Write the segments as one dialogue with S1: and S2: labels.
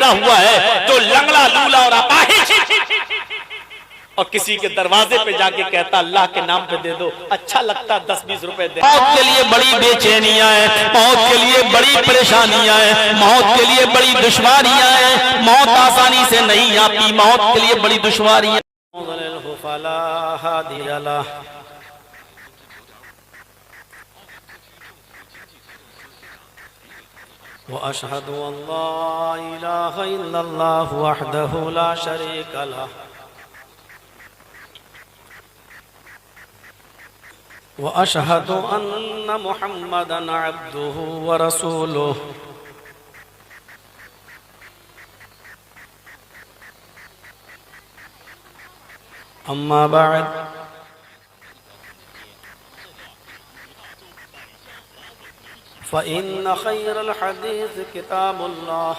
S1: गिरा हुआ है, जो लंगड़ा लूला और अपाहिज और किसी के दरवाजे पे जाके कहता अल्लाह के नाम पे दे दो, अच्छा लगता 10-20 रुपए दे। मौत के लिए बड़ी बेचैनियां हैं, मौत के लिए बड़ी परेशानियां हैं, मौत के लिए बड़ी दुश्वारियां हैं। मौत आसानी से नहीं आती, मौत के लिए बड़ी दुश्वारियां। व अशहदु अल्ला इलाहा इल्लल्लाह वहदहु ला शरीका लह व अशहदु अन्न मुहम्मदन अब्दुहु व रसूलुहु। अम्मा बाद फ़इन्न खैरल हदीस किताबुल्लाह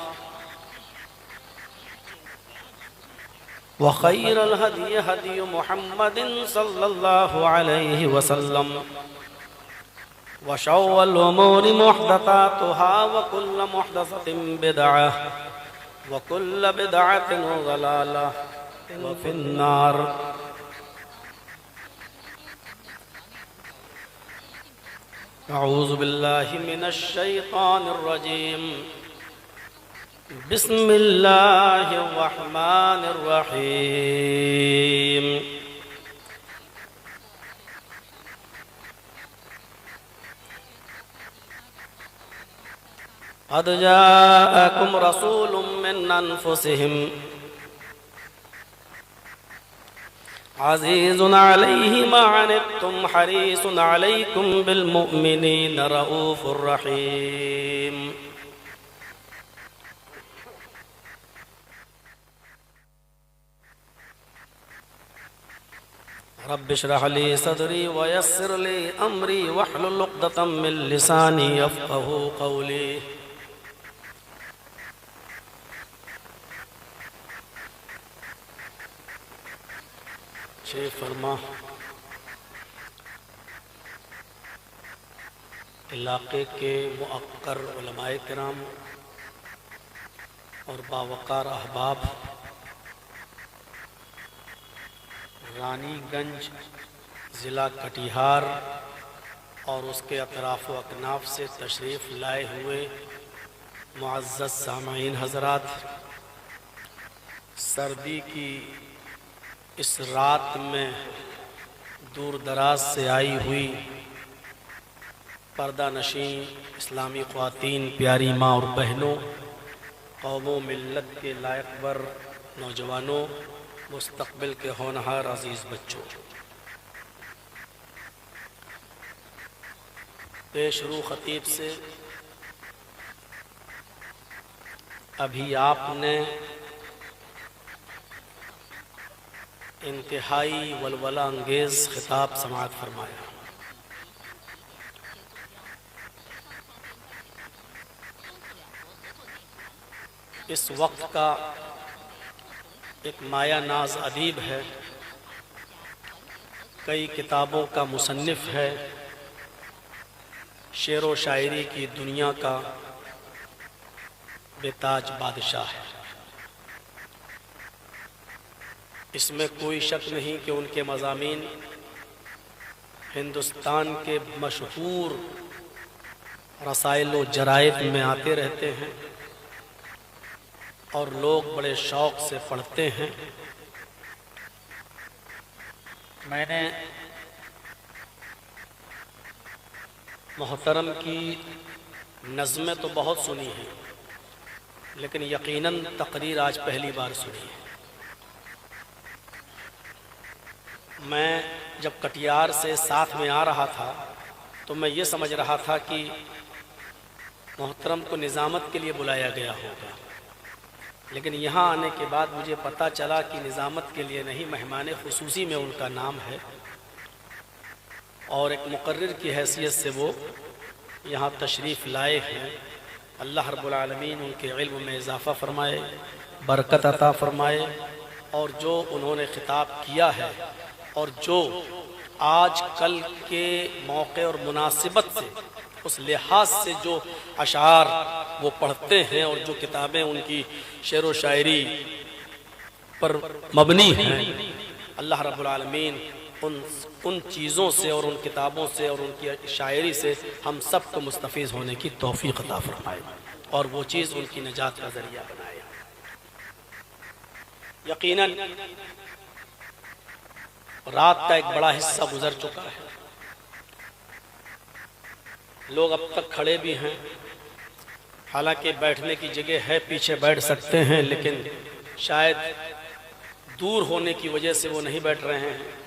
S1: व खैरल हदी हदी मुहम्मदिन सल्लल्लाहु अलैहि वसल्लम व शर्रल उमूरि मुहदसातुहा व कुल्लु मुहदसतिन बिदअह व कुल्लु बिदअतिन ज़लालह व फिन्नार। अऊज़ु बिल्लाहि मिनश शैतानिर रजीम। बिस्मिल्लाहिर रहमानिर रहीम। क़द जाअकुम रसूलुम मिन अनफुसिहिम अज़ीज़ुन अलैहि मा अनित्तुम हरीसुन अलैकुम बिल मुमिनीन रऊफ़ुर रहीम। रब्बि इश्रह ली सदरी व यस्सिर ली अमरी वहलुल उक़दतम मिन लिसानी यफ़क़हू क़ौली। शेख फरमा इलाके के मुअक्कर उलमाए किराम और बावकार अहबाब, रानीगंज ज़िला कटिहार और उसके अतराफ़ व अकनाफ से तशरीफ़ लाए हुए मुअज़्ज़ज़ सामईन हज़रात, सर्दी की इस रात में दूर दराज से आई हुई पर्दा नशीं इस्लामी ख़वातीन, प्यारी माँ और बहनों, कौमों मिल्लत के लायकवर नौजवानों, मुस्तक़बिल के होनहार अज़ीज़ बच्चों, पेशरू ख़तीब से अभी आपने इंतहाई वलवला अंगेज़ खिताब समाअत फरमाया। इस वक्त का एक माया नाज अदीब है, कई किताबों का मुसन्निफ़ है, शेर व शायरी की दुनिया का बेताज बादशाह है। इसमें कोई शक नहीं कि उनके मज़ामीन हिंदुस्तान के मशहूर रसाइल व जराइद में आते रहते हैं और लोग बड़े शौक़ से पढ़ते हैं। मैंने मोहतरम की नज़्में तो बहुत सुनी हैं, लेकिन यकीनन तकरीर आज पहली बार सुनी है। मैं जब कटिहार से साथ में आ रहा था तो मैं ये समझ रहा था कि मोहतरम को निज़ामत के लिए बुलाया गया होगा, लेकिन यहाँ आने के बाद मुझे पता चला कि निज़ामत के लिए नहीं, मेहमान ख़ुसूसी में उनका नाम है और एक मुक़र्रिर की हैसियत से वो यहाँ तशरीफ़ लाए हैं। अल्लाह रब्बुल आलमीन उनके इल्म में इजाफ़ा फ़रमाए, बरकत अता फ़रमाए और जो उन्होंने ख़िताब किया है और जो आज कल के मौके और मुनासिबत से उस लिहाज से जो अशार वो पढ़ते हैं और जो किताबें उनकी शेर व शायरी पर मबनी हैं, अल्लाह रब्बुल आलमीन उन चीज़ों से और उन किताबों से और उनकी शायरी से हम सब को मुस्तफ़ीज़ होने की तौफ़ीक़ अता फ़रमाए और वो चीज़ उनकी निजात का ज़रिया बनाए। यकीनन रात का एक बड़ा हिस्सा गुजर चुका है, लोग अब तक खड़े भी हैं, हालांकि बैठने की जगह है, पीछे बैठ सकते हैं, लेकिन शायद दूर होने की वजह से वो नहीं बैठ रहे हैं।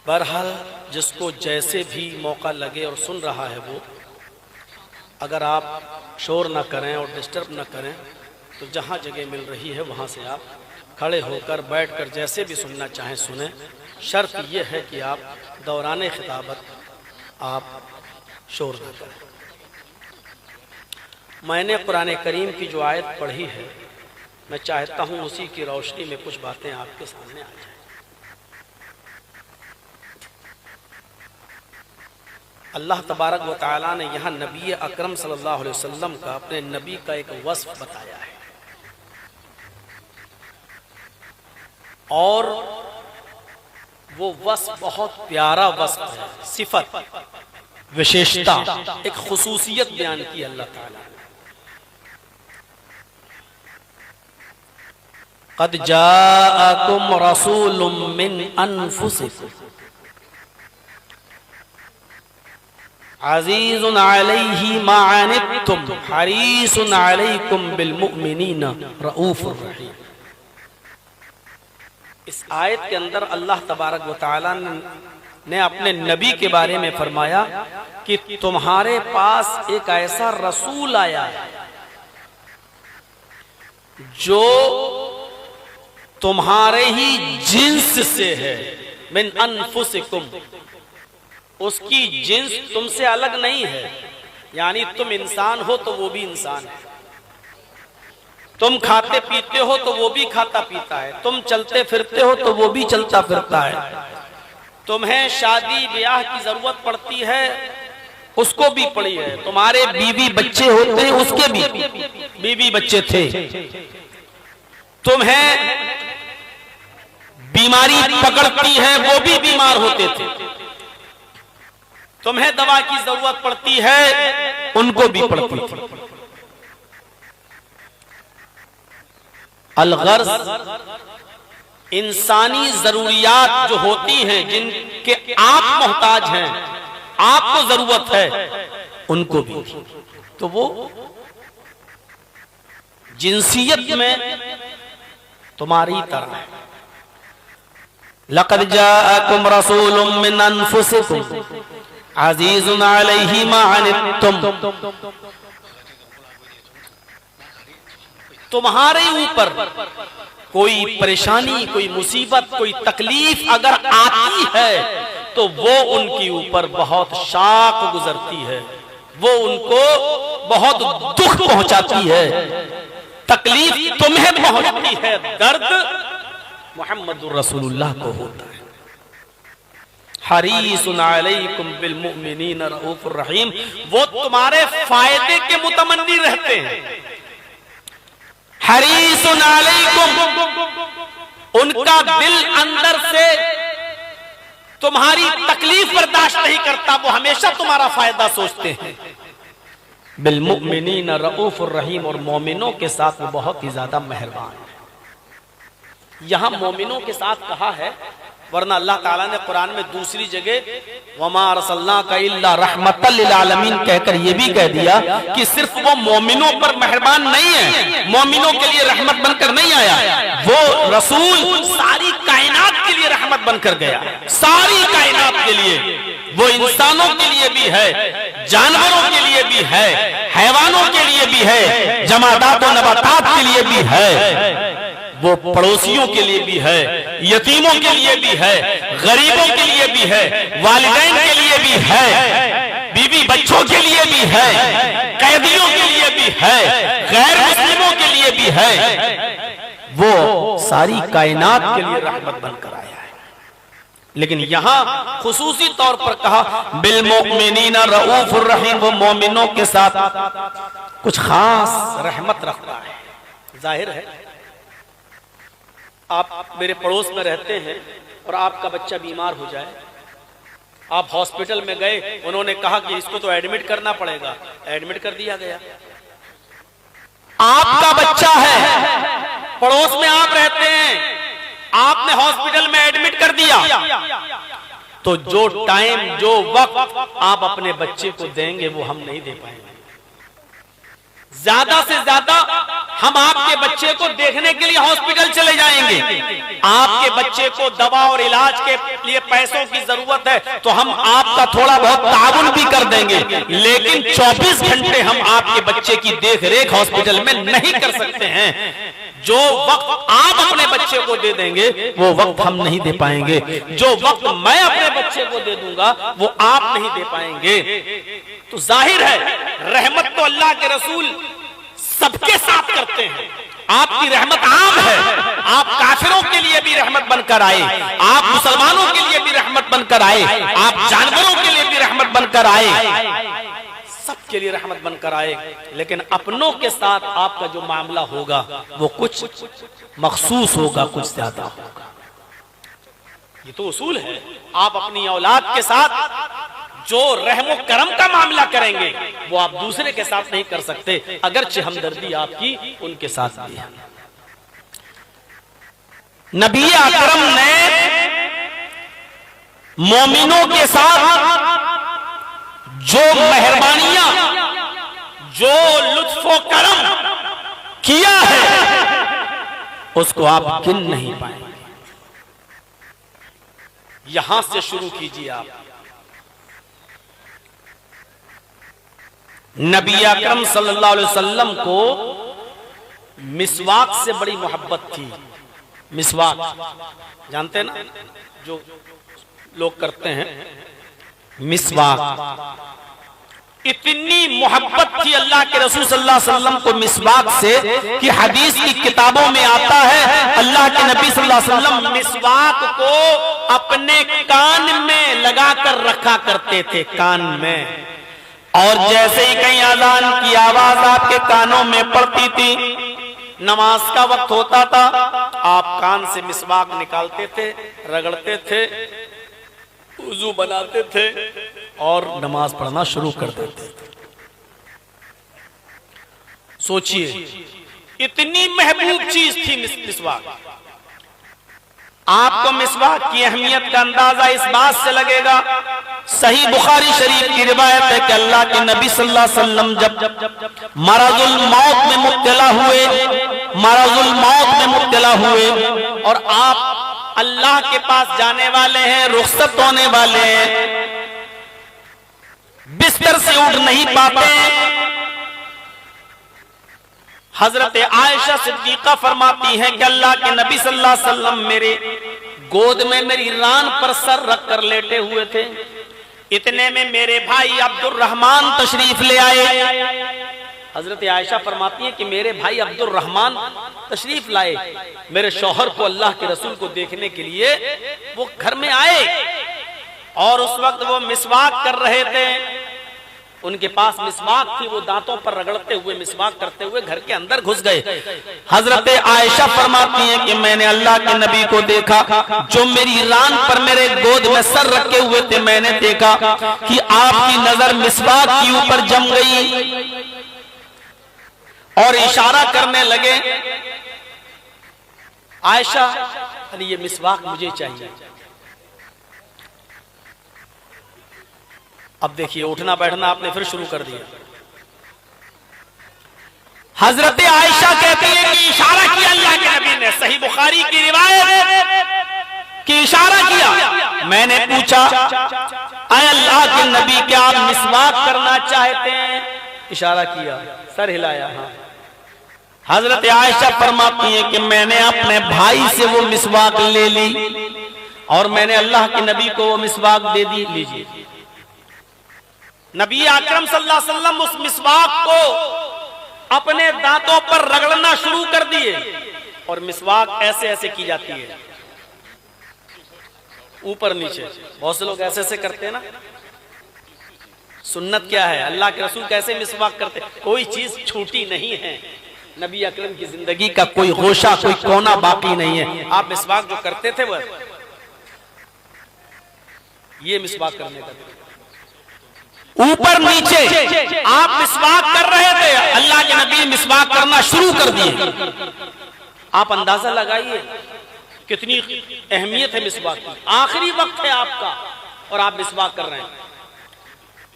S1: बहरहाल जिसको जैसे भी मौका लगे और सुन रहा है वो, अगर आप शोर ना करें और डिस्टर्ब ना करें तो जहाँ जगह मिल रही है वहाँ से आप खड़े होकर बैठकर जैसे भी सुनना चाहें सुने। शर्त यह है कि आप दौरान खिताबत आप शोर ना करें। मैंने कुरान करीम की जो आयत पढ़ी है, मैं चाहता हूँ उसी की रोशनी में कुछ बातें आपके सामने आ जाएं। अल्लाह तबारक व तआला ने यहाँ नबी अकरम सल्लल्लाहु अलैहि वसल्लम का, अपने नबी का एक वस्फ बताया है और वो वस्फ बहुत प्यारा वस्फ है, सिफत, विशेषता, एक खुसूसियत बयान की अल्लाह ताला ने। क़द जाअकुम रसूलुम मिन अनफुसिकुम अज़ीज़ुन अलैहि मा अनित्तुम हरीसुन अलैकुम बिल मुमिनीना रऊफ़ुर रहीम। इस आयत के अंदर अल्लाह तबारक व तआला ने अपने नबी के बारे में फरमाया कि तुम्हारे पास एक ऐसा रसूल आया है जो तुम्हारे ही जिन्स से है, मिन अनफुसिकुम, उसकी जिन्स तुमसे अलग नहीं है, यानी तुम इंसान हो तो वो भी इंसान है, तुम खाते पीते हो तो वो भी खाता पीता है, तुम चलते फिरते हो तो वो भी चलता फिरता है, तुम्हें शादी ब्याह की जरूरत पड़ती है उसको भी पड़ी है, तुम्हारे बीवी बच्चे होते हैं उसके भी बीवी बच्चे थे, तुम्हें बीमारी पकड़ती है वो भी बीमार होते थे, तुम्हें दवा की जरूरत पड़ती है उनको भी पड़ती थी। अलगर्ज इंसानी जरूरियात जो होती हैं, जिनके आप मोहताज हैं, आपको जरूरत है, उनको भी थी। तो वो जिंसियत में तुम्हारी तरह है। लक़द जाअकुम रसूलुम मिन अनफुसिकुम अज़ीज़ुन अलैहि मा अनित्तुम, तुम्हारे ऊपर कोई परेशानी, कोई मुसीबत, कोई तकलीफ अगर आती है तो वो उनके ऊपर बहुत शाक गुजरती है, वो उनको बहुत दुख पहुंचाती है, तकलीफ तुम्हें पहुंचती है, दर्द मुहम्मदुर रसूलुल्लाह को होता है। हरीसुन अलैकुम बिल मुमिनीना रऊफुर रहीम, वो तुम्हारे फायदे के मुतमन्नी रहते हैं। हरीसुन अलैकुम, उनका दिल अंदर से तुम्हारी तकलीफ बर्दाश्त नहीं करता, वो हमेशा तुम्हारा फायदा सोचते हैं। बिल मुमिनीना रऊफुर रहीम, और मोमिनों के साथ वो बहुत ही ज्यादा मेहरबान है। यहां मोमिनों के साथ कहा है, वरना अल्लाह ताला ने कुरान में दूसरी जगह वमा अरसलनाका इल्ला रहमतल लिल आलमीन कहकर यह भी कह दिया कि सिर्फ वो मोमिनों पर मेहरबान नहीं है, मोमिनों के लिए रहमत बनकर नहीं आया, वो रसूल सारी कायनात के लिए रहमत बनकर गया, सारी कायनात के लिए। वो इंसानों के लिए भी है, जानवरों के लिए भी है, हैवानों के लिए भी है, जमादात और नबातात के लिए भी है, वो पड़ोसियों के लिए भी है, यतीमों के लिए भी है, गरीबों के लिए भी है, वालिदैन के लिए भी है, बीवी बच्चों के लिए भी है, कैदियों के लिए भी है, गैर मुस्लिमों के लिए भी है। वो सारी कायनात के लिए रहमत बनकर आया है। लेकिन यहां खुसूसी तौर पर कहा बिल मोमिनीना रऊफुर रहीम, वो मोमिनों के साथ कुछ खास रहमत रखता है। जाहिर है आप मेरे पड़ोस में रहते हैं और आपका बच्चा बीमार हो जाए, आप हॉस्पिटल में गए, उन्होंने कहा कि इसको तो एडमिट करना पड़ेगा, एडमिट कर दिया गया। आपका बच्चा है, पड़ोस में आप रहते हैं, आपने हॉस्पिटल में एडमिट कर दिया, तो जो टाइम जो वक्त आप अपने बच्चे को देंगे वो हम नहीं दे पाएंगे। ज्यादा से ज्यादा हम आपके बच्चे को देखने के लिए हॉस्पिटल चले जाएंगे, आपके बच्चे को दवा और इलाज के लिए पैसों की जरूरत है तो हम आपका थोड़ा बहुत ताउन भी कर देंगे, लेकिन 24 घंटे हम आपके बच्चे की देख रेख हॉस्पिटल में नहीं कर सकते हैं। जो वक्त आप अपने बच्चे को दे देंगे वो वक्त हम नहीं दे पाएंगे, जो वक्त मैं अपने बच्चे को दे दूंगा वो आप नहीं दे पाएंगे। तो जाहिर है रहमत तो अल्लाह के रसूल सबके साथ करते हैं। आपकी रहमत आम है, आप काफिरों के लिए भी रहमत बनकर आए, आप मुसलमानों के लिए भी रहमत बनकर आए, आप जानवरों के लिए भी रहमत बनकर आए, सबके लिए रहमत बनकर आए। लेकिन अपनों के साथ आपका जो मामला होगा वो कुछ मखसूस होगा, कुछ ज्यादा होगा। ये तो उसूल है। आप अपनी औलाद के साथ जो रहमो करम का मामला करेंगे वो आप दूसरे के साथ नहीं कर सकते, अगरचे हमदर्दी आपकी उनके साथ भी है। नबी अकरम ने मोमिनों के साथ जो मेहरबानियां, जो लुत्फो करम किया है उसको आप गिन नहीं पाएंगे। यहां से शुरू कीजिए। आप नबी अकरम सल्लल्लाहु अलैहि वसल्लम को मिसवाक से बड़ी मोहब्बत थी। मिसवाक जानते हैं ना, जो लोग करते हैं मिसवाक, इतनी मोहब्बत थी अल्लाह के रसूल सल्लल्लाहु अलैहि वसल्लम को मिसवाक से कि हदीस की किताबों में आता है अल्लाह के नबी सल्लल्लाहु अलैहि वसल्लम मिसवाक को अपने कान में लगाकर रखा करते थे, कान में। और जैसे ही कहीं अजान की आवाज आपके कानों में पड़ती थी, नमाज का वक्त होता था, आप कान से मिसवाक निकालते थे, रगड़ते थे, वुजू बनाते थे और नमाज पढ़ना शुरू कर देते थे। सोचिए इतनी महबूब चीज थी मिसवाक। आपको मिसवाक की अहमियत का अंदाजा इस बात से लगेगा, सही बुखारी शरीफ की रिवायत है कि अल्लाह के नबी सल्लल्लाहु अलैहि वसल्लम जब मरजुल मौत में मुब्तला हुए, मरजुल मौत में मुब्तला हुए और आप अल्लाह के पास जाने वाले हैं, रुखसत होने वाले हैं, बिस्तर से उठ नहीं पाते, हजरत आयशा सिद्दीका फरमाती हैं कि अल्लाह के नबी सल्लल्लाहु अलैहि वसल्लम मेरे गोद में मेरी रान पर सर रख कर लेटे हुए थे। इतने में मेरे भाई अब्दुल रहमान तशरीफ ले आए। हजरत आयशा फरमाती है कि मेरे भाई अब्दुल रहमान तशरीफ लाए, मेरे शौहर को अल्लाह के रसूल को देखने के लिए वो घर में आए और उस वक्त वो मिसवाक कर रहे थे। उनके पास मिसवाक थी, वो दांतों पर रगड़ते हुए मिसवाक करते हुए घर के अंदर घुस गए। हजरत आयशा फरमाती हैं कि मैंने अल्लाह के नबी को देखा, जो मेरी रान पर मेरे गोद में सर रखे हुए थे, मैंने देखा कि आपकी नजर मिसवाक के ऊपर जम गई और इशारा करने लगे, आयशा अरे ये मिसवाक मुझे चाहिए। अब देखिए उठना बैठना आपने फिर शुरू कर दिया। हजरत आयशा कहती है कि इशारा किया अल्लाह के नबी ने, सही बुखारी की रिवायत कि इशारा किया। मैंने पूछा अय अल्लाह के नबी क्या आप मिसवाक करना चाहते हैं? इशारा किया, सर हिलाया। हाँ। हजरत आयशा फरमाती है कि मैंने अपने भाई से वो मिसवाक ले ली और मैंने अल्लाह के नबी को वो मिसवाक दे दी, लीजिए। नबी अकरम सल्लल्लाहु अलैहि वसल्लम उस मिसवाक को अपने दांतों पर रगड़ना शुरू कर दिए और मिसवाक ऐसे ऐसे की जाती है, ऊपर नीचे। बहुत से लोग ऐसे ऐसे करते हैं ना। सुन्नत क्या है, अल्लाह के रसूल कैसे मिसवाक करते, कोई चीज छूटी नहीं है। नबी अकरम की जिंदगी का कोई गोशा, कोई कोना बाकी नहीं है। आप मिसवाक जो करते थे वह ये मिसवाक करने का, ऊपर नीचे आप मिसवाक कर रहे थे, अल्लाह के नबी ने मिसवाक करना शुरू कर दिए। आप अंदाजा लगाइए कितनी अहमियत है मिसवाक की। आखिरी वक्त है आपका और आप मिसवाक कर रहे हैं।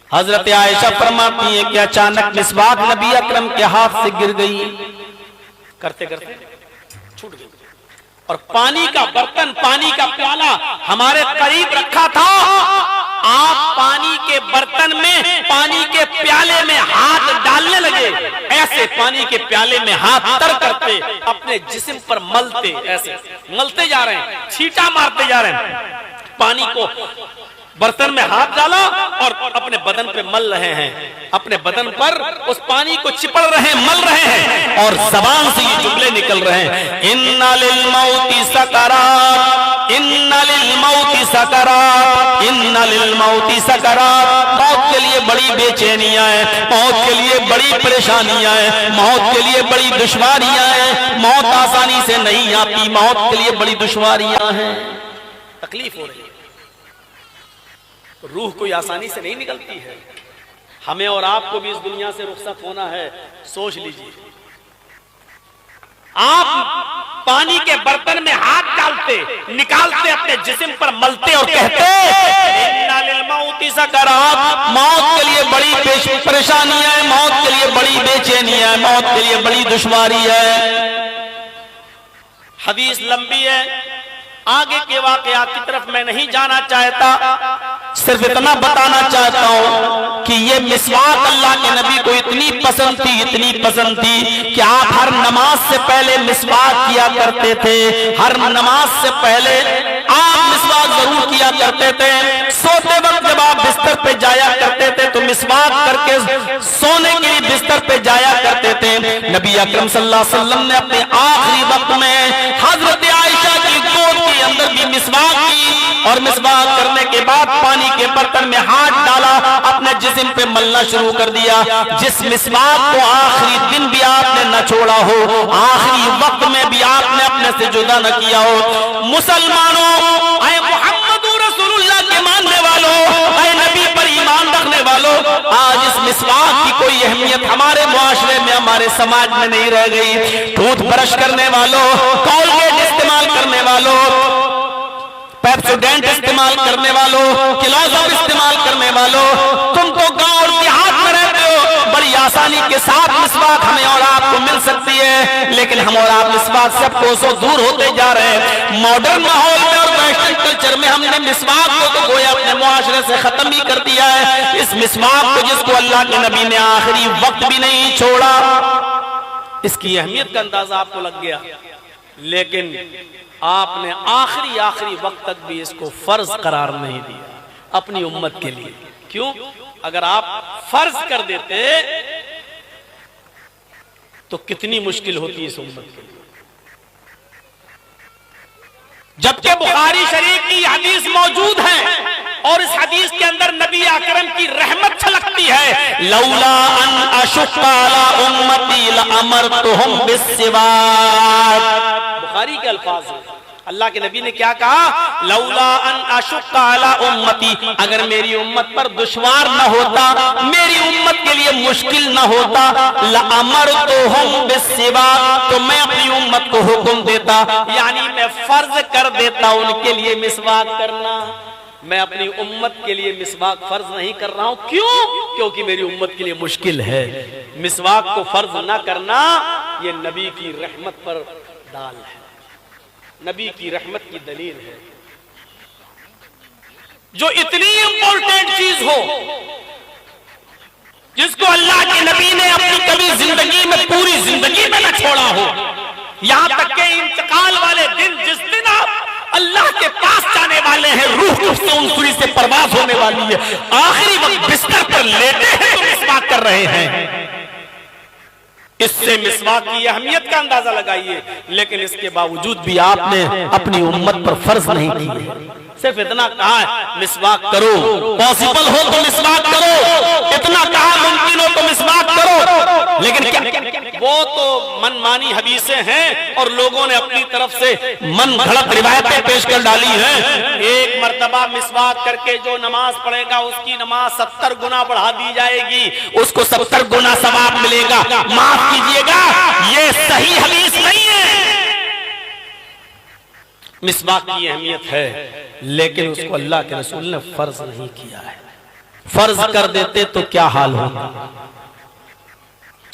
S1: हजरत आयशा फरमाती है कि अचानक मिसवाक नबी अकरम के हाथ से गिर गई, करते करते छूट गई, और पानी का बर्तन, पानी का प्याला हमारे करीब रखा था। आप पानी के बर्तन में, पानी के प्याले में हाथ डालने लगे, ऐसे पानी के प्याले में हाथ तर करते, अपने जिस्म पर मलते, ऐसे मलते जा रहे हैं, छींटा मारते जा रहे हैं। पानी को बर्तन में हाथ डाला और अपने बदन पे मल रहे हैं, अपने बदन पर उस पानी को चिपड़ रहे हैं, मल रहे हैं, और जबान से ये जुमले निकल रहे हैं, इन्ना लिल मौति सकरात, इन्ना लिल मौति सकरात, इन्ना लिल मौति सकरात। मौत के लिए बड़ी बेचैनियां हैं, मौत के लिए बड़ी परेशानियां हैं, मौत के लिए बड़ी दुश्वारियां हैं। मौत आसानी से नहीं आती, मौत के लिए बड़ी दुश्वारियां हैं, तकलीफ हो रही है। रूह कोई आसानी से नहीं निकलती है। हमें और आपको भी इस दुनिया से रुखसत होना है। सोच लीजिए, आप पानी के बर्तन में हाथ डालते, निकालते, अपने जिस्म पर मलते और कहते इन्ना लिल मौति सकरात। मौत के लिए बड़ी परेशानियां है, मौत के लिए बड़ी बेचैनियां है, मौत के लिए बड़ी दुश्वारी है। हदीस लंबी है, आगे के वाकयात की तरफ मैं नहीं जाना चाहता, सिर्फ इतना बताना चाहता हूं कि ये मिसवाक अल्लाह के नबी को इतनी पसंद थी, इतनी पसंद थी कि आप हर नमाज से पहले मिसवाक किया करते थे। हर नमाज से पहले आप मिसवाक जरूर किया करते थे। सोते वक्त जब आप बिस्तर पे जाया करते थे तो मिसवाक करके सोने के लिए बिस्तर पे जाया करते थे। नबी अकरम सल्लल्लाहु अलैहि वसल्लम ने अपने आखिरी वक्त में हजरत आयशा की गोद के अंदर भी मिसवाक की, और मिसवाक करने के बाद पानी के बर्तन में हाथ डाला, अपने जिस्म पे मलना शुरू कर दिया। जिस मिसवाक को आखिरी दिन भी आपने न छोड़ा हो, आखिरी वक्त में भी आपने अपने से जुदा न किया हो। मुसलमानों, आए मुहम्मदुर रसूलुल्लाह के मानने वालों, आए नबी पर ईमान रखने वालों, आज इस मिसवाक की कोई अहमियत हमारे मुआशरे में, हमारे समाज में नहीं रह गई। टूथब्रश करने वालों, कोलगेट इस्तेमाल करने वालों, पेप्सोडेंट इस्तेमाल करने वालों, क्लोजअप इस्तेमाल करने वालों, तुम तो गांव और देहात में रहते हो, बड़ी आसानी के साथ मिसवाक हमें और आपको मिल सकती है, लेकिन हम और आप मिसवाक से कोसों दूर होते जा रहे हैं। मॉडर्न माहौल में और वेस्टर्न कल्चर में हमने मिसवाक को तो गोया अपने मुआशरे से खत्म ही कर दिया है। इस मिसवाक को जिसको अल्लाह के नबी ने आखिरी वक्त भी नहीं छोड़ा, इसकी अहमियत का अंदाजा आपको लग गया, लेकिन आपने आखिरी वक्त तक भी इसको फर्ज करार नहीं दिया अपनी उम्मत के लिए। क्यों? अगर आप फर्ज कर देते तो कितनी मुश्किल होती है इस उम्मत के लिए। जबकि बुखारी शरीफ की हदीस मौजूद है और इस हदीस के अंदर नबी अकरम की रहमत छलकती है। लौला अन अशुक्का अला उम्मती लअमरतुहुम बिस्सिवाक। बुखारी के अल्फाज हैं। अल्लाह के नबी ने क्या कहा? लौला अन अशुक्का अला उम्मती, अगर मेरी उम्मत पर दुश्वार न होता, मेरी उम्मत के लिए मुश्किल न होता, लअमरतुहुम बिस्सिवाक, तो मैं अपनी उम्मत को हुक्म देता, यानी मैं फर्ज कर देता उनके लिए मिसवाक करना। मैं अपनी उम्मत के लिए मिसवाक फर्ज नहीं कर रहा हूं। क्यों? क्योंकि मेरी उम्मत के लिए मुश्किल है। मिसवाक को फर्ज ना करना ये नबी की रहमत पर दाल है, नबी की रहमत की दलील है। जो इतनी इंपॉर्टेंट चीज हो, जिसको अल्लाह के नबी ने अपनी कभी जिंदगी में, पूरी जिंदगी में न छोड़ा हो, यहां तक के इंतकाल वाले दिन, जिस दिन आप अल्लाह के पास जाने वाले हैं, रूह से उनसुरी से परवाज होने वाली है, आखिरी वक्त बिस्तर पर लेटे हैं तो मिसवाक कर रहे हैं। इससे मिसवाक की अहमियत का अंदाजा लगाइए। लेकिन इसके बावजूद भी आपने अपनी उम्मत पर फर्ज नहीं किए। सिर्फ इतना कहा है मिसवाक करो, पॉसिबल हो तो मिसवाक करो, इतना कहा मुमकिन हो तो मिसवाक करो। लेकिन क्या वो तो मनमानी हदीसें हैं और लोगों ने अपनी तरफ से मन घड़त रिवायतें पेश कर डाली हैं। एक मर्तबा मिसवाक करके जो नमाज पढ़ेगा उसकी नमाज 70 गुना बढ़ा दी जाएगी, उसको 70 गुना सवाब मिलेगा। माफ कीजिएगा, ये सही हदीस नहीं है। मिसवाक की अहमियत है, लेकिन उसको अल्लाह के रसूल ने फर्ज नहीं किया है। फर्ज कर देते तो क्या हाल होगा।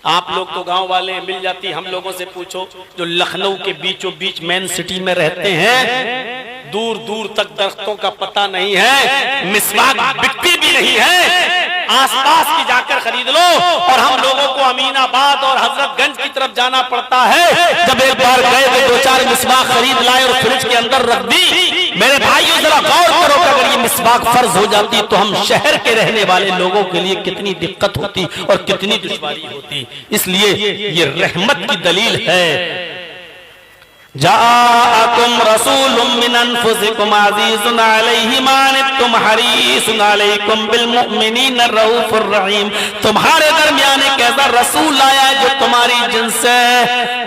S1: आप लोग तो गांव वाले मिल जाती, हम लोगों से पूछो जो लखनऊ के बीचों बीच मेन सिटी में रहते हैं, दूर दूर तक दरख्तों का पता नहीं है, मिसवाक बिकती भी नहीं है। आसपास की जाकर खरीद लो। और हम लोगों को अमीनाबाद और हजरतगंज की तरफ जाना पड़ता है। जब एक बार गए तो 2-4 मिसवाक खरीद लाए और फ्रिज के अंदर रख दी। मेरे भाइयों जरा गौर करो कि अगर ये मिसवाक फर्ज हो जाती तो हम शहर के रहने वाले लोगों के लिए कितनी दिक्कत होती और कितनी दुश्वारी होती। इसलिए ये रहमत की दलील है। जाअकुम रसूलुम मिन अनफुसिकुम अज़ीज़ुन अलैहि मा अनित्तुम हरीसुन अलैकुम बिल मुमिनीना रऊफुर रहीम। तुम्हारे दरमियान एक ऐसा रसूल आया जो तुम्हारी जिनसे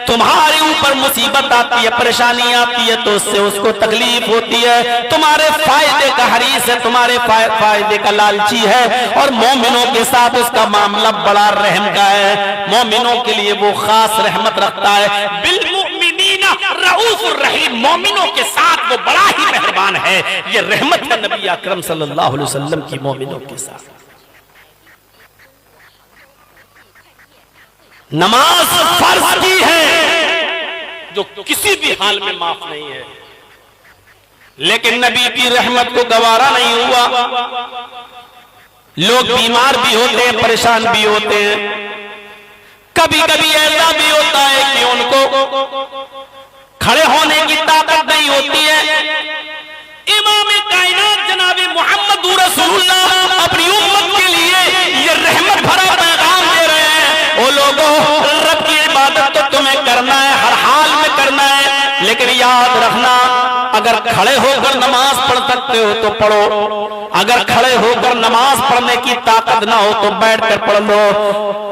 S1: तुम्हारे ऊपर मुसीबत आती है, परेशानी आती है तो उससे उसको तकलीफ होती है, तुम्हारे फायदे का हरीस है, तुम्हारे फायदे का लालची है, और मोमिनों के साथ उसका मामला बड़ा रहम का है। मोमिनों के लिए वो खास रहमत रखता है। बिल मुमिनीना रऊफुर रहीम, मोमिनों के साथ वो बड़ा ही मेहरबान है। ये रहमत है नबी अकरम सल्लल्लाहु अलैहि वसल्लम की मोमिनों के साथ। नमाज फर्ज की है जो किसी भी हाल में माफ नहीं है, लेकिन नबी की रहमत को गवारा नहीं हुआ। लोग बीमार भी होते हैं, परेशान भी होते हैं। कभी कभी ऐसा भी होता है कि उनको खड़े होने की ताकत नहीं होती है। इमाम कायनात जनाब मोहम्मद रसूलुल्लाह अपनी उम्मत के लिए ये रहमत भरा पैगाम दे रहे हैं। वो लोगों, रब की इबादत तो तुम्हें करना है, हर हाल में करना है, लेकिन याद रखना अगर खड़े होकर नमाज पढ़ सकते हो तो पढ़ो, अगर खड़े होकर नमाज पढ़ने की ताकत ना हो तो बैठ कर पढ़ लो।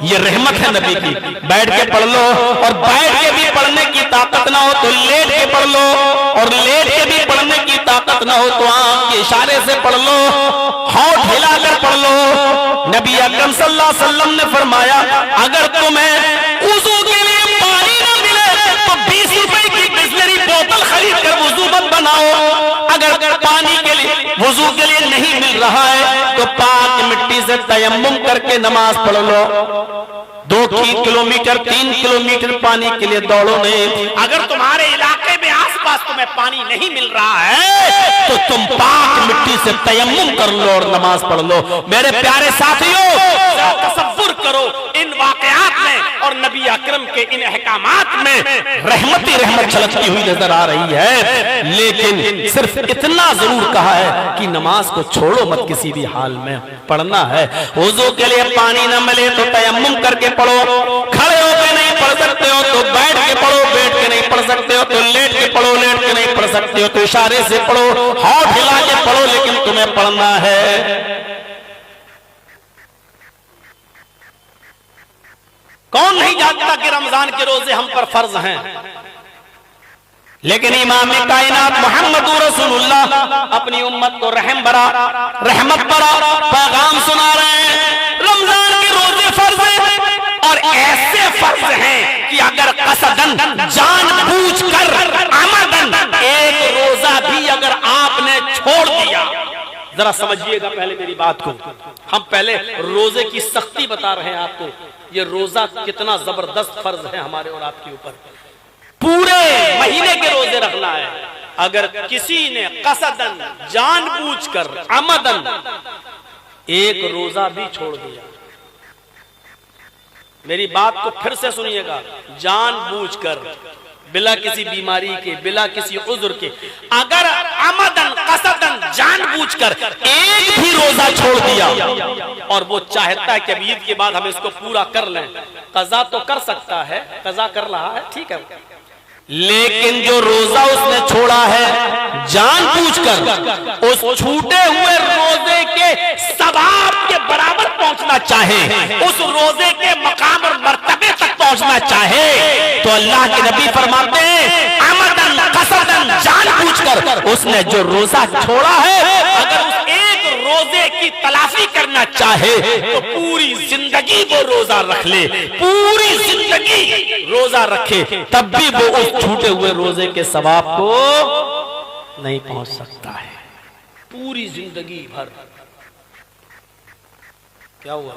S1: ये रहमत है नबी की, बैठ के पढ़ लो। और बैठ के भी पढ़ने की ताकत ना हो तो लेट के पढ़ लो, और लेट के भी पढ़ने की ताकत ना हो तो आंख के इशारे से पढ़ लो, होंठ हिलाकर पढ़ लो। नबी अकरम सल्लल्लाहु अलैहि वसल्लम ने फरमाया, अगर तुम्हें वुजू के लिए पानी ना मिले तो 20 रुपए की बिस्लरी बोतल खरीद कर वुजू मत बनाओ। अगर पानी के लिए, वुजू के लिए नहीं मिल रहा है तो पाक मिट्टी से तयम्मुम करके नमाज पढ़ लो। 2 किलोमीटर 3 किलोमीटर पानी के लिए दौड़ो नहीं। अगर तुम्हारे इलाके में आसपास तुम्हें पानी नहीं मिल रहा है तो तुम पाक मिट्टी से तयम्मुम कर लो और नमाज पढ़ लो। मेरे प्यारे साथियों, तसव्वुर करो इन वाकयात में और नबी अकरम के इन अहकामात में रहमत ही रहमत छलकती हुई नजर आ रही है। लेकिन सिर्फ इतना जरूर कहा है कि नमाज को छोड़ो मत, किसी भी हाल में पढ़ना है। वुजू के लिए पानी न मिले तो तयम्मुम करके पढ़ो, खड़े होकर नहीं पढ़ सकते हो तो बैठ के पढ़ो, बैठ के नहीं पढ़ सकते हो तो लेट के पढ़ो, लेट के नहीं पढ़ सकते हो तो इशारे से पढ़ो, होंठ हिला के पढ़ो, लेकिन तुम्हें पढ़ना है। कौन नहीं जानता कि रमजान के रोजे हम पर फर्ज हैं, लेकिन इमाम कायनात मोहम्मद रसूलुल्लाह अपनी उम्मत को रहमत भरा पैगाम सुना रहे हैं। रमजान के रोजे फर्ज हैं और ऐसे फर्ज हैं कि अगर कसदन, जानबूझकर, अमदन एक रोजा भी अगर आपने छोड़ दिया, जरा समझिएगा पहले मेरी बात को। हम पहले रोजे की सख्ती बता रहे हैं आपको। ये रोजा कितना जबरदस्त फर्ज है हमारे और आपके ऊपर। पूरे महीने के रोजे रखना है। अगर किसी ने कसदन, जानबूझकर, अमदन एक रोजा भी छोड़ दिया, मेरी बात को फिर से सुनिएगा, जानबूझकर, बिला किसी बीमारी के, बिला किसी उज़्र के, अगर अमदन, कसदन, जानबूझकर एक भी रोजा छोड़ दिया और वो चाहता है कि अब ईद के बाद हम इसको पूरा कर लें, कज़ा तो कर सकता है, कज़ा कर रहा है, ठीक है, लेकिन जो रोजा उसने छोड़ा है जानबूझकर उस छूटे हुए रोजे के सवाब के बराबर पहुंचना चाहे, उस रोजे के मकाम और मर्तबे तक पहुंचना चाहे, तो अल्लाह के नबी फरमाते हैं अमदन कसदन जानबूझकर उसने जो रोजा छोड़ा है, अगर उस एक रोजे की तलाफी करना चाहे तो पूरी जिंदगी वो रोजा रख ले, पूरी जिंदगी रोजा रखे, तब भी वो उस छूटे हुए रोजे के सवाब को नहीं पहुंच सकता है। पूरी जिंदगी भर क्या हुआ?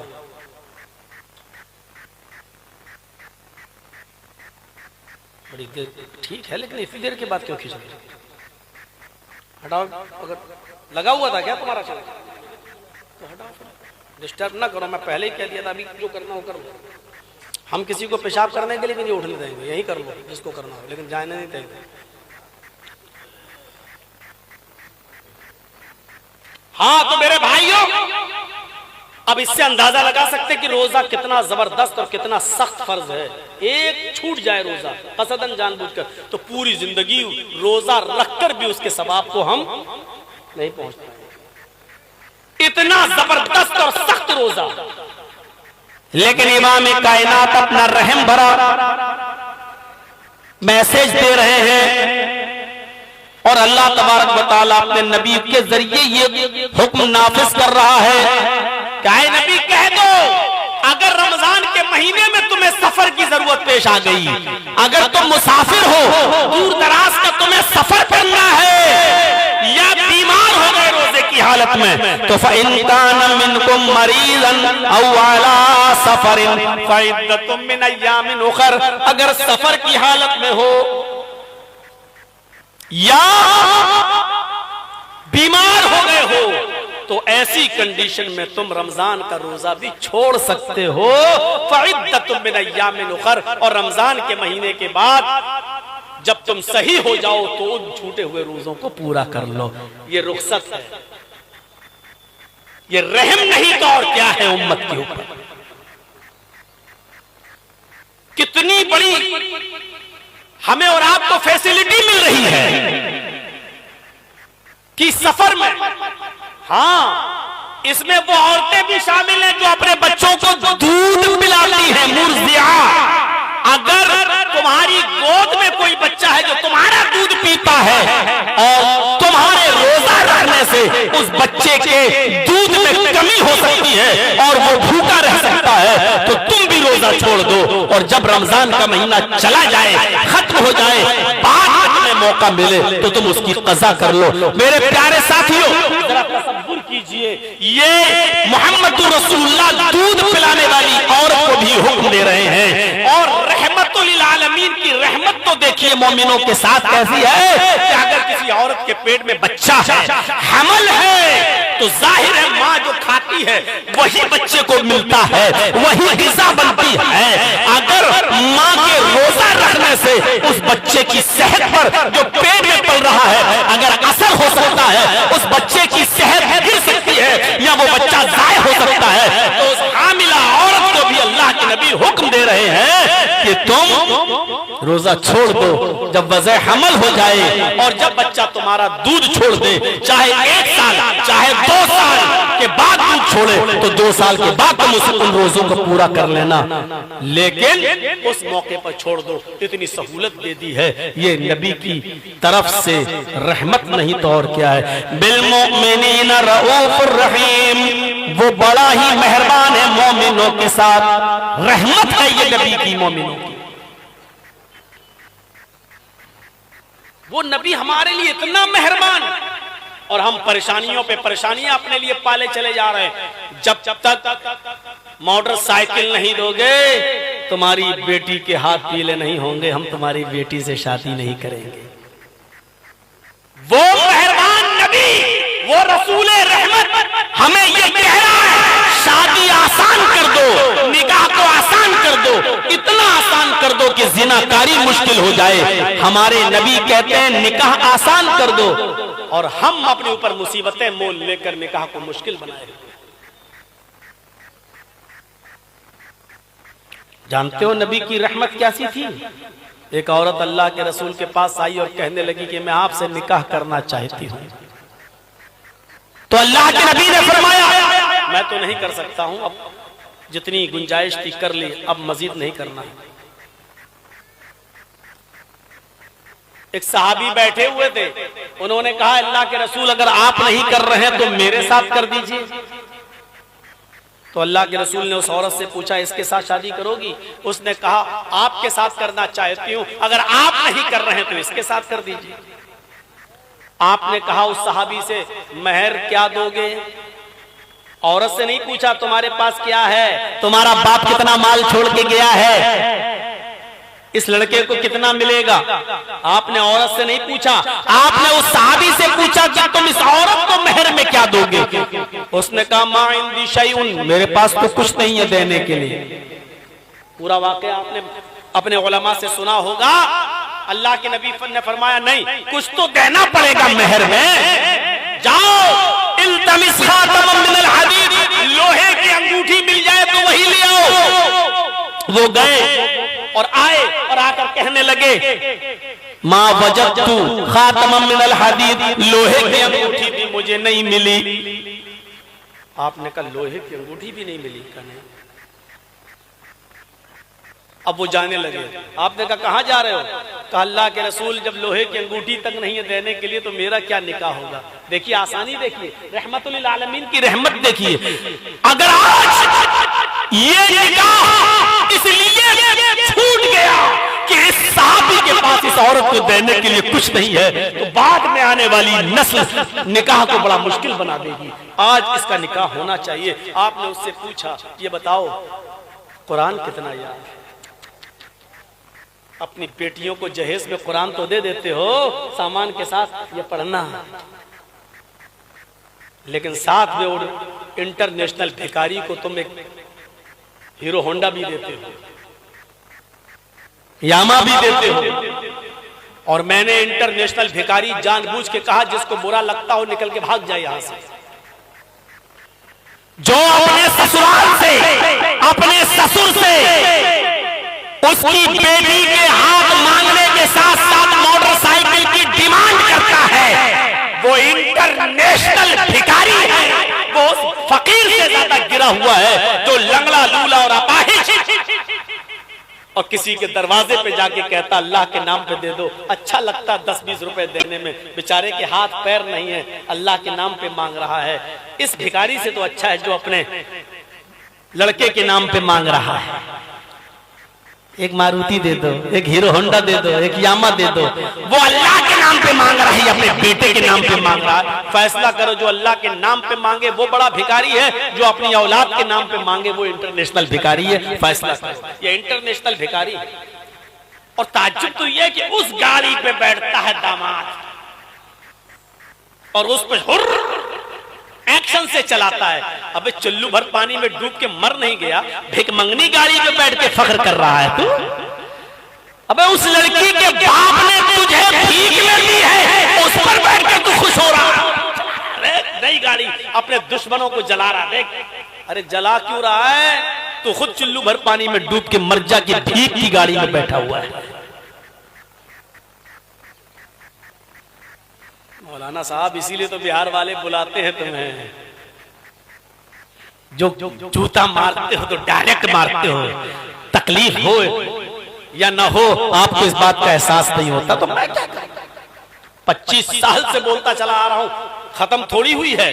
S1: बड़ी देर ठीक है, लेकिन इतनी देर के बाद क्यों खींच रहे? हटाओ, अगर लगा हुआ था क्या तुम्हारा चैनल तो हटाओ, डिस्टर्ब ना करो। मैं पहले ही कह दिया था अभी जो करना हो कर लो। हम किसी को पेशाब करने के लिए भी नहीं उठने देंगे, यही कर लो जिसको करना हो, लेकिन जाने नहीं देंगे। हाँ तो मेरे भाइयों, अब इससे अंदाजा लगा सकते कि रोजा कितना जबरदस्त और कितना सख्त फर्ज है। एक छूट जाए रोजा कसदन जानबूझकर तो पूरी जिंदगी रोजा रखकर भी उसके सवाब को हम नहीं पहुंच पाए। इतना जबरदस्त और सख्त रोजा, लेकिन इमाम कायनात अपना रहम भरा मैसेज दे रहे हैं और अल्लाह तबारक व तआला अपने नबी के जरिए ये हुक्म नाफिज कर रहा है। क्या है नबी, कह दो अगर रमजान के महीने में तुम्हें सफर की जरूरत पेश आ गई, अगर तुम मुसाफिर हो, दूर दराज का तुम्हें सफर करना है या बीमार हो गए रोजे की हालत में, तो फ़इन कान मिनकुम मरीज़न औ अला सफरिन फ़इद्दतुम मिन अय्यामिन उखर, अगर सफर की हालत में हो या बीमार हो गए हो तो ऐसी कंडीशन में तुम रमजान का रोजा भी छोड़ सकते हो। फ़इद्दतुम मिन अय्यामिन उखर, और रमजान के महीने के बाद जब तुम सही हो जाओ तो उन छूटे हुए रोजों को पूरा कर लो। ये रुखसत है, ये रहम नहीं तो और क्या है उम्मत के ऊपर। कितनी बड़ी हमें और आपको फैसिलिटी मिल रही है कि सफर में, हाँ इसमें वो औरतें भी शामिल हैं जो अपने बच्चों को दूध पिलाती हैं, मुर्जिया। अगर तुम्हारी गोद में कोई बच्चा है जो तुम्हारा दूध पीता है और तुम्हारे रोजा रखने से उस बच्चे के दूध में कमी हो सकती है और वो भूखा रह सकता है, तो तुम भी रोजा छोड़ दो और जब रमजान का महीना चला जाए, खत्म हो जाए, बाद में मौका मिले तो तुम उसकी कज़ा कर लो। मेरे प्यारे साथियों, जरा तसव्वुर कीजिए, ये मोहम्मद रसूलुल्लाह दूध पिलाने वाली औरत को भी हुक्म दे रहे हैं। और रहमतुल लिल आलमीन की रहमत तो देखिए मोमिनों के साथ कैसी है कि अगर किसी औरत के पेट में बच्चा है, हमल है, तो जाहिर है माँ जो खाती है वही बच्चे को मिलता है, वही ग़िज़ा बनती है। अगर माँ के रोजा रखने से उस बच्चे की सेहत पर जो पेट में पल रहा है अगर असर हो सकता है, उस बच्चे की सेहत गिर सकती है या वो बच्चा ज़ाय हो सकता है, तो उस हामिला औरत को भी अल्लाह के नबी हुक्म दे रहे हैं कि तुम रोजा छोड़ दो जब वज़े हमल हो जाए, और जब बच्चा तुम्हारा दूध छोड़ दे, चाहे 1 साल चाहे 2 साल के बाद दूध छोड़े, तो 2 साल के बाद तुम उन रोजों को पूरा कर लेना, लेकिन उस मौके पर छोड़ दो। इतनी सहूलत दे दी है, ये नबी की तरफ से रहमत नहीं तो और क्या है। बिल मोमिनीन रऊफुर रहीम, वो बड़ा ही मेहरबान है मोमिनों के साथ, रहमत है ये नबी की मोमिनों की। वो नबी हमारे लिए इतना मेहरबान, और हम परेशानियों पे परेशानियां अपने लिए पाले चले जा रहे हैं। जब तक मोटरसाइकिल नहीं दोगे, तुम्हारी बेटी के हाथ पीले नहीं होंगे, हम तुम्हारी बेटी से शादी नहीं करेंगे। वो मेहरबान नबी, वो रसूले रहमत हमें ये कह रहा है, शादी आसान कर दो, निकाह को आसान कर दो, इतना आसान कर दो कि जिनाकारी मुश्किल हो जाए। हमारे नबी कहते हैं निकाह आसान कर दो, और हम अपने ऊपर मुसीबतें मोल लेकर निकाह को मुश्किल बनाए हुए। जानते हो नबी की रहमत कैसी थी? एक औरत अल्लाह के रसूल के पास आई और कहने लगी कि मैं आपसे निकाह करना चाहती हूं। तो अल्लाह के नबी ने फरमाया मैं तो नहीं कर सकता हूं, अब जितनी गुंजाइश थी कर ली, अब मजीद नहीं करना है। एक सहाबी बैठे हुए थे, उन्होंने कहा अल्लाह के रसूल अगर आप नहीं कर रहे हैं तो मेरे साथ कर दीजिए। तो अल्लाह के रसूल ने उस औरत से पूछा इसके साथ शादी करोगी? उसने कहा आपके साथ करना चाहती हूं, अगर आप नहीं कर रहे हैं तो इसके साथ कर दीजिए। आपने कहा उस सहाबी से महर क्या दोगे? औरत से नहीं पूछा तुम्हारे पास क्या है, तुम्हारा बाप कितना माल छोड़ के गया है, इस लड़के को कितना मिलेगा। आपने औरत से नहीं पूछा, आपने उस सहाबी से पूछा कि तुम इस औरत को महर में क्या दोगे? उसने कहा मा इंदी शैउन, मेरे पास तो कुछ नहीं है देने के लिए। पूरा वाकया आपने अपने उलमा से सुना होगा। अल्लाह के नबी ने फरमाया नहीं, कुछ तो देना पड़ेगा महर में। जाओ इल्तमिस खातमम मिनल हदीद, लोहे की अंगूठी मिल जाए तो वही ले आओ। वो गए और आए और आकर कहने लगे मां वजदतु खातमम मिनल हदीद, लोहे की अंगूठी भी मुझे नहीं मिली। आपने कहा लोहे की अंगूठी भी नहीं मिली? कहने अब वो जाने लगे। आपने कहा कहां जा रहे हो? कहा अल्लाह के रसूल जब लोहे की अंगूठी तक नहीं है देने के लिए तो मेरा क्या निकाह होगा। देखिए आसानी, देखिए रहमतुल लिल आलमीन की रहमत देखिए। अगर आज ये निकाह इसलिए छूट गया कि इस साहबी के पास इस औरत को देने के लिए कुछ नहीं है, तो बाद में आने वाली नस्ल निकाह को बड़ा मुश्किल बना देगी। आज इसका निकाह होना चाहिए। आपने उससे पूछा ये बताओ कुरान कितना याद है? अपनी बेटियों को जहेज में कुरान तो दे देते हो सामान के साथ, ये पढ़ना, लेकिन साथ में और इंटरनेशनल भिखारी को तुम एक हीरो होंडा भी देते हो, यामा भी देते हो। और मैंने इंटरनेशनल भिखारी जानबूझ के कहा जिसको बुरा लगता हो निकल के भाग जाए यहां से। जो अपने ससुराल से, अपने ससुर से उसकी बेटी के हाथ मांगने के साथ साथ मोटरसाइकिल की डिमांड करता है, वो इंटरनेशनल भिखारी है। वो फकीर से ज्यादा गिरा हुआ है जो लंगड़ा लूला और अपाहिज और किसी के दरवाजे पे जाके कहता अल्लाह के नाम पे दे दो। अच्छा लगता 10-20 रुपए देने में, बेचारे के हाथ पैर नहीं है, अल्लाह के नाम पे मांग रहा है। इस भिखारी से तो अच्छा है जो अपने लड़के के नाम पे मांग रहा है। एक मारुति दे दो, एक हीरो होंडा दे दो, एक यामा दे दो। वो अल्लाह के नाम पे मांग रहा है, अपने बेटे के नाम पे मांग रहा है। फैसला करो, जो अल्लाह के नाम पे मांगे वो बड़ा भिखारी है, जो अपनी औलाद के नाम पे मांगे वो इंटरनेशनल भिखारी है। फैसला करो, ये इंटरनेशनल भिखारी। और ताज्जुब तो ये कि उस गाड़ी पे बैठता है दामाद और उस पर एक्शन से चलाता है। अबे चुल्लू भर पानी में डूब के मर नहीं गया, भिकमंगनी गाड़ी पे बैठ के फख्र कर रहा है तू। अबे उस लड़की के बाप ने तुझे भीख में दी है, उस पर बैठ के तू खुश हो रहा। अरे नई गाड़ी अपने दुश्मनों को जला रहा, देख। अरे जला क्यों रहा है? तू खुद चुल्लू भर पानी में डूब के मर जा की भीख की गाड़ी में बैठा हुआ है। मौलाना साहब इसीलिए तो बिहार वाले बुलाते हैं तुम्हें। जो जूता मारते हो तो डायरेक्ट मारते हो, तकलीफ हो या ना हो आपको इस बात का एहसास नहीं होता। तो मैं क्या करूं? 25 साल से बोलता चला आ रहा हूं, खत्म थोड़ी हुई है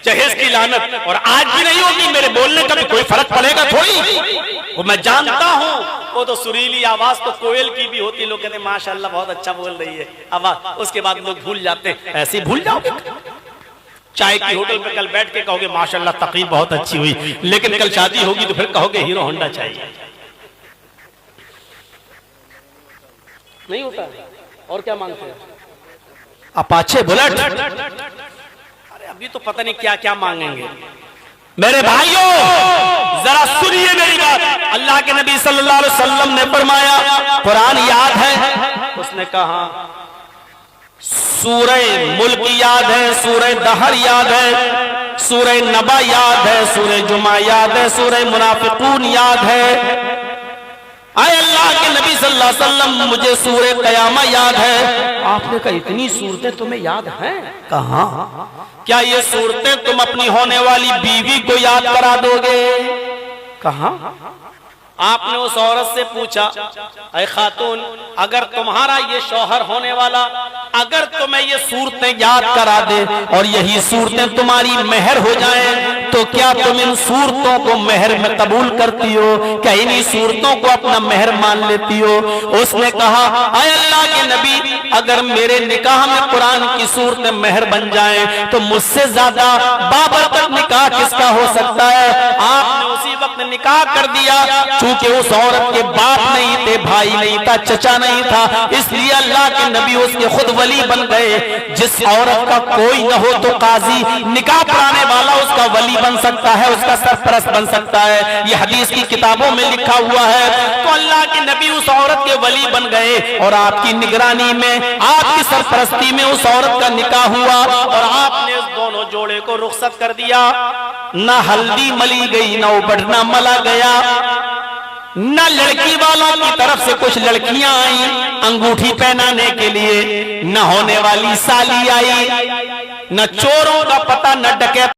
S1: जहेज की लानत, और आज भी नहीं होगी। मेरे बोलने का भी कोई फर्क पड़ेगा थोड़ी। वो मैं जानता हूं, वो तो सुरीली आवाज तो कोयल की भी होती, लोग कहते माशाल्लाह बहुत अच्छा बोल रही है आवाज, उसके बाद लोग भूल जाते हैं। ऐसे भूल जाओगे? चाय की होटल पे कल बैठ के कहोगे माशाल्लाह तकरीर बहुत अच्छी हुई, लेकिन कल शादी होगी तो फिर कहोगे हीरो होंडा चाहिए। नहीं होता। और क्या मांगते हैं? Apache bullet. अरे अभी तो पता नहीं क्या क्या मांगेंगे। मेरे भाइयों जरा सुनिए मेरी बात। अल्लाह के नबी सल्लल्लाहु अलैहि वसल्लम ने फरमाया कुरान याद है? उसने कहा सूरह मुल्क याद है, सूरह दहर याद है, सूरह नबा याद है, सूरह जुमा याद है, सूरह मुनाफिकून याद है। आए अल्लाह के नबी सल्लल्लाहु अलैहि वसल्लम मुझे सूरह क़यामा याद है। आपने कहा इतनी सूरतें तुम्हें याद हैं? कहा क्या ये सूरतें तुम अपनी होने वाली बीवी को याद करा दोगे? कहा। आपने उस औरत से पूछा, ऐ खातून, अगर तुम्हारा ये शौहर होने वाला अगर तुम्हें ये सूरतें याद करा दे और यही सूरतें तुम्हारी मेहर हो जाएं, तो क्या तुम इन सूरतों को मेहर में कबूल करती हो? क्या इन्हीं सूरतों को अपना मेहर मान लेती हो? उसने कहा, ऐ अल्लाह के नबी, अगर मेरे निकाह में कुरान की सूरतें मेहर बन जाएं, तो मुझसे ज्यादा बाबरकत निकाह किसका हो सकता है? आपने उसी वक्त निकाह कर दिया। चूंकि उस औरत के बाप नहीं थे, भाई नहीं था, चचा नहीं था, इसलिए अल्लाह के नबी उसके खुद वली बन गए। जिस औरत का कोई न हो तो काजी निकाह पढ़ाने वाला उसका वली बन सकता है, उसका सरपरस्त बन सकता है। यह हदीस की किताबों में लिखा हुआ है। तो अल्लाह के नबी उस औरत के वली बन गए और आपकी निगरानी में, आपकी सरपरस्ती में उस औरत का निकाह हुआ और आपने उस दोनों जोड़े को रुखसत कर दिया। न हल्दी मली गई, न उबटना मला गया, न लड़की वालों की तरफ से कुछ लड़कियां आई अंगूठी पहनाने के लिए, न होने वाली साली आई, न चोरों का पता, न डकैत